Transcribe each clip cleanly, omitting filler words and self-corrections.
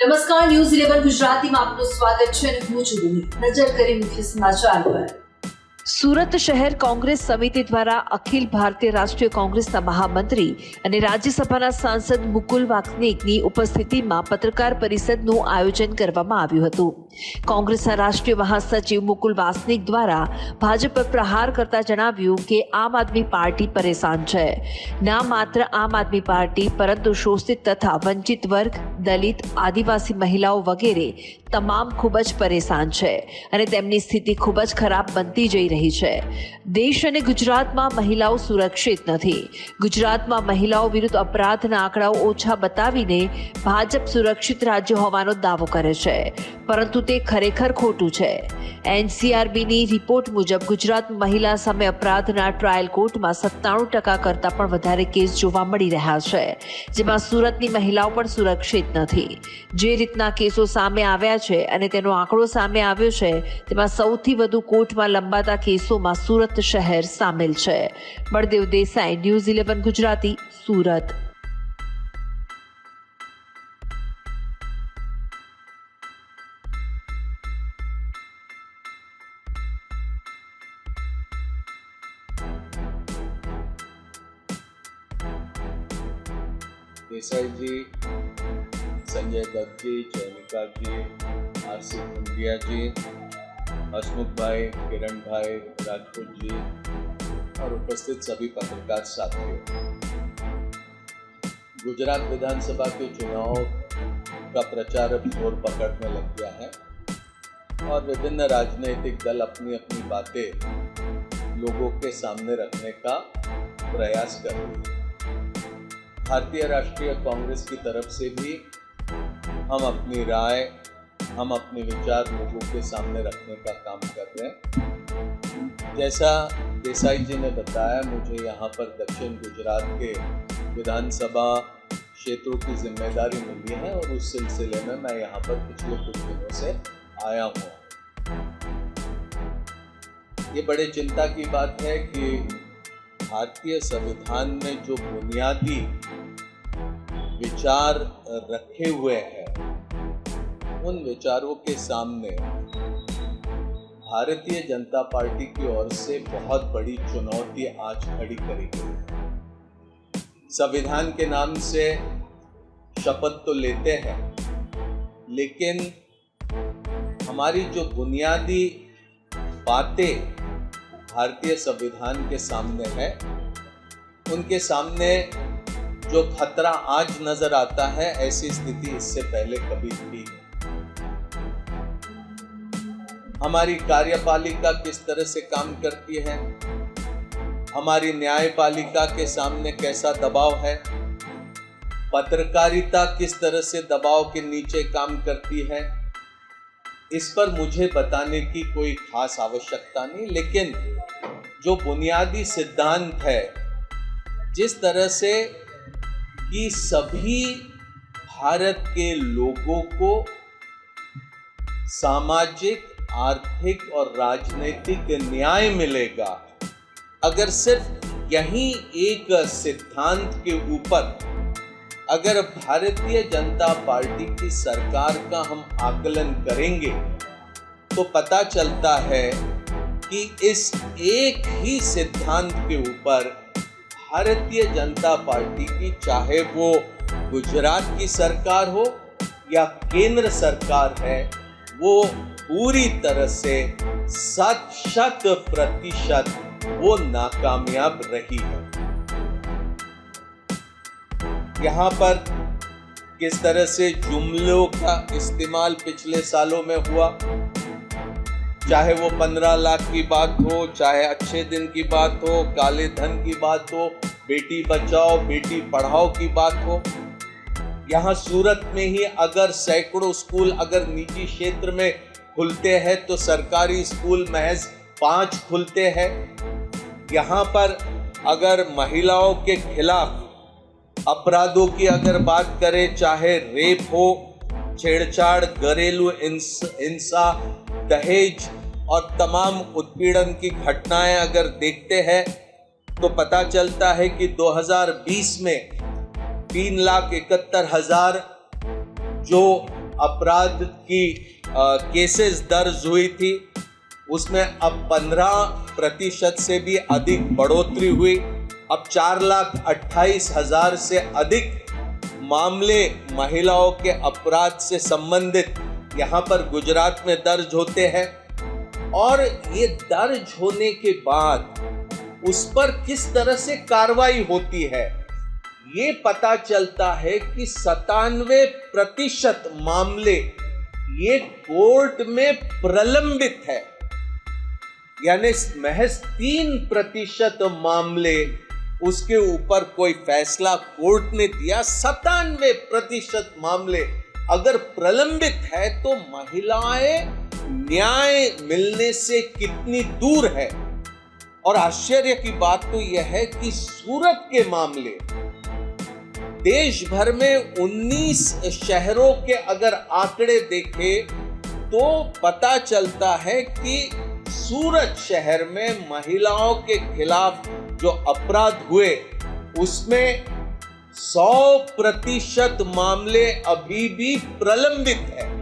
નમસ્કાર, ન્યૂઝ 11 ગુજરાતીમાં આપનું સ્વાગત છે અને હું છું ભૂમિ. નજર કરી મુખ્ય સમાચાર પર. સુરત શહેર કોંગ્રેસ સમિતિ દ્વારા અખિલ ભારતીય રાષ્ટ્રીય કોંગ્રેસના મહામંત્રી અને રાજ્યસભાના સાંસદ મુકુલ વાસનિકની ઉપસ્થિતિમાં પત્રકાર પરિષદનું આયોજન કરવામાં આવ્યું હતું. કોંગ્રેસના રાષ્ટ્રીય મહાસચિવ મુકુલ વાસનિક દ્વારા ભાજપ પર પ્રહાર કરતા જણાવ્યું કે આમ આદમી પાર્ટી પરેશાન છે. ના માત્ર આમ આદમી પાર્ટી પરંતુ શોષિત તથા વંચિત વર્ગ, દલિત, આદિવાસી મહિલાઓ વગેરે તમામ ખૂબ જ પરેશાન છે અને તેમની સ્થિતિ ખૂબ જ ખરાબ બનતી જઈ રહી છે. દેશ અને ગુજરાતમાં મહિલાઓ સુરક્ષિત નથી. ગુજરાતમાં મહિલાઓ વિરુદ્ધ અપરાધના આંકડાઓ ઓછા બતાવીને ભાજપ સુરક્ષિત રાજ્ય હોવાનો દાવો કરે છે, પરંતુ તે ખરેખર ખોટું છે. NCRBની રિપોર્ટ મુજબ ગુજરાતમાં મહિલા સામે અપરાધના ટ્રાયલ કોર્ટમાં 97% કરતાં પણ વધારે કેસ જોવા મળી રહ્યા છે, જેમાં સુરતની મહિલાઓ પણ સુરક્ષિત નથી. જે રીતના કેસો સામે આવ્યા છે અને તેનો આંકડો સામે આવ્યો છે, તેમાં સૌથી વધુ કોર્ટમાં લંબાતા કેસોમાં સુરત શહેર સામેલ છે. બળદેવ દેસાઈ, ન્યૂઝ 11 ગુજરાતી, સુરત. देसाई जी, संजय दत्त जी, जयनिका जी, आरसी पुंडिया जी, हसमुख भाई, किरण भाई, राजपूत जी और उपस्थित सभी पत्रकार साथियों, गुजरात विधानसभा के चुनाव का प्रचार अब जोर पकड़ने लग गया है और विभिन्न राजनीतिक दल अपनी अपनी बातें लोगों के सामने रखने का प्रयास कर रहे हैं. भारतीय राष्ट्रीय कांग्रेस की तरफ से भी हम अपनी राय, हम अपने विचार लोगों के सामने रखने का काम कर रहे हैं. जैसा देसाई जी ने बताया, मुझे यहाँ पर दक्षिण गुजरात के विधानसभा क्षेत्रों की जिम्मेदारी मिली है और उस सिलसिले में मैं यहाँ पर पिछले कुछ दिनों से आया हूँ. ये बड़े चिंता की बात है कि भारतीय संविधान में जो बुनियादी विचार रखे हुए हैं, उन विचारों के सामने भारतीय जनता पार्टी की ओर से बहुत बड़ी चुनौती आज खड़ी करी गई है. संविधान के नाम से शपथ तो लेते हैं, लेकिन हमारी जो बुनियादी बातें भारतीय संविधान के सामने है, उनके सामने जो खतरा आज नजर आता है, ऐसी स्थिति इससे पहले कभी थी. हमारी कार्यपालिका किस तरह से काम करती है, हमारी न्यायपालिका के सामने कैसा दबाव है, पत्रकारिता किस तरह से दबाव के नीचे काम करती है, इस पर मुझे बताने की कोई खास आवश्यकता नहीं. लेकिन जो बुनियादी सिद्धांत है, जिस तरह से कि सभी भारत के लोगों को सामाजिक, आर्थिक और राजनीतिक न्याय मिलेगा, अगर सिर्फ यही एक सिद्धांत के ऊपर अगर भारतीय जनता पार्टी की सरकार का हम आकलन करेंगे, तो पता चलता है कि इस एक ही सिद्धांत के ऊपर भारतीय जनता पार्टी की, चाहे वो गुजरात की सरकार हो या केंद्र सरकार है, वो पूरी तरह से 100% वो नाकामयाब रही है. यहाँ पर किस तरह से जुमलों का इस्तेमाल पिछले सालों में हुआ, चाहे वो 15 लाख की बात हो, चाहे अच्छे दिन की बात हो, काले धन की बात हो, बेटी बचाओ बेटी पढ़ाओ की बात हो. यहाँ सूरत में ही अगर सैकड़ों स्कूल अगर निजी क्षेत्र में खुलते हैं, तो सरकारी स्कूल महज 5 खुलते हैं. यहाँ पर अगर महिलाओं के खिलाफ अपराधों की अगर बात करें, चाहे रेप हो, छेड़छाड़, घरेलू हिंसा, दहेज और तमाम उत्पीड़न की घटनाएं अगर देखते हैं, तो पता चलता है कि 2020 में 3,71,000 जो अपराध की केसेस दर्ज हुई थी, उसमें अब 15% से भी अधिक बढ़ोतरी हुई। अब 4,28,000 से अधिक मामले महिलाओं के अपराध से संबंधित यहाँ पर गुजरात में दर्ज होते हैं। और ये दर्ज होने के बाद उस पर किस तरह से कार्रवाई होती है, ये पता चलता है कि 97% मामले ये कोर्ट में प्रलंबित है, यानी महज 3% मामले उसके ऊपर कोई फैसला कोर्ट ने दिया। 97% मामले अगर प्रलंबित है तो महिलाएं न्याय मिलने से कितनी दूर है। और आश्चर्य की बात तो यह है कि सूरत के मामले देश भर में 19 शहरों के अगर आंकड़े देखें तो पता चलता है कि सूरत शहर में महिलाओं के खिलाफ जो अपराध हुए उसमें 100% मामले अभी भी प्रलंबित है।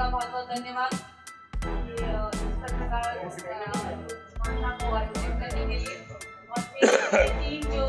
बहुत धन्यवाद करने के लिए और टीम जो